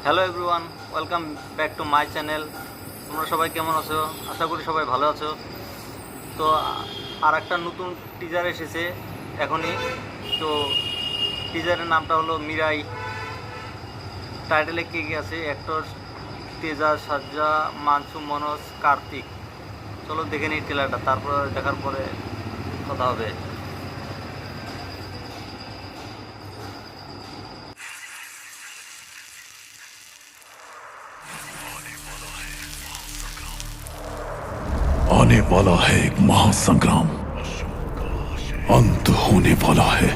Hello everyone, welcome back to my channel. তোমরা সবাই কেমন আছো? আশা করি সবাই ভালো আছো। তো আর একটা নতুন টিজার এসেছে এখনই। তো টিজারের নামটা হলো মিরাই। টাইটেলে কে কে আছে? অ্যাক্টর তেজা, সাজ্জা, মানসু, মনোজ, কার্তিক। চলো দেখে নিই ট্রেলারটা, তারপর দেখার পরে কথা হবে। आने वाला है एक महासंग्राम, अंत होने वाला है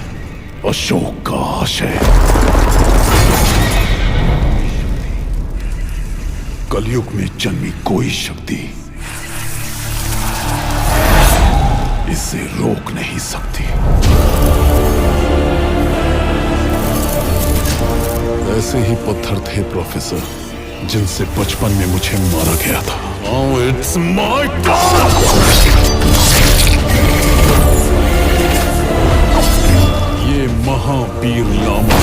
अशोक का आशय। कलयुग में जन्मी कोई शक्ति इसे रोक नहीं सकती। ऐसे ही पत्थर थे प्रोफेसर, जिनसे बचपन में मुझे मारा गया था। Now it's my turn! ये महावीर लामा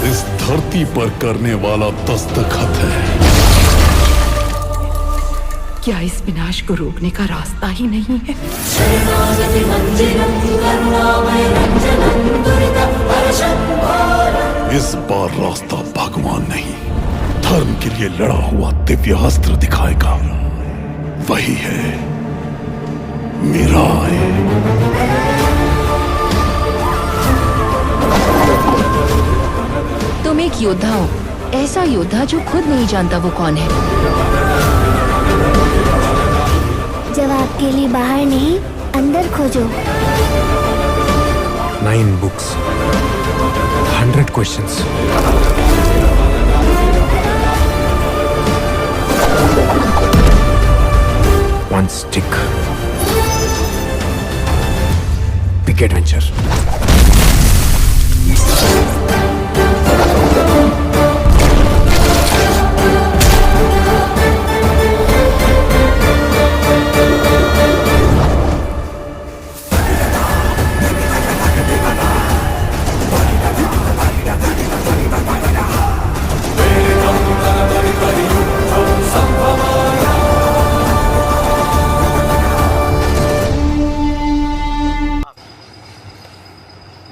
इस धरती पर करने वाला दस्तखत है। क्या इस विनाश को रोकने का रास्ता ही नहीं है? इस बार रास्ता भगवान नहीं, धर्म के लिए लड़ा हुआ दिव्य अस्त्र दिखाएगा। वही है मिराई। तुम एक योद्धा हो, ऐसा योद्धा जो खुद नहीं जानता वो कौन है। जवाब के लिए बाहर नहीं, अंदर खोजो। 9 books, 100 questions. One stick. Big adventure.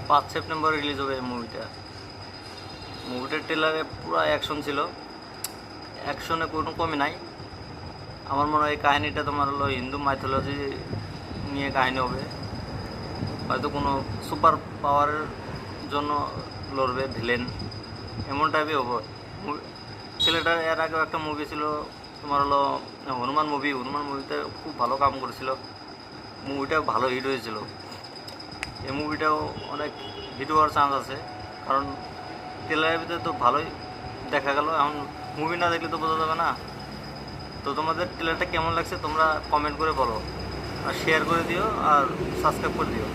পাঁচ সেপ্টেম্বর রিলিজ হবে এই মুভিটার ট্রেলারে পুরো অ্যাকশন ছিল, অ্যাকশনে কোনো কমই নাই। আমার মনে হয় এই কাহিনিটা তোমার হলো হিন্দু মাইথোলজি নিয়ে কাহিনী হবে, হয়তো কোনো সুপার পাওয়ারের জন্য লড়বে ভিলেন, এমন টাইপই হবো। ছেলেটার এর আগেও একটা মুভি ছিল তোমার হলো হনুমান মুভিতে খুব ভালো কাম করেছিল, মুভিটা ভালো হিট হয়েছিল। এই মুভিটাও অনেক হিট হওয়ার চান্স আছে, কারণ ট্রেলারের ভিতরে তো ভালোই দেখা গেল। এখন মুভি না দেখলে তো বোঝা যাবে না। তো তোমাদের ট্রেলারটা কেমন লাগছে তোমরা কমেন্ট করে বলো, আর শেয়ার করে দিও, আর সাবস্ক্রাইব করে দিও।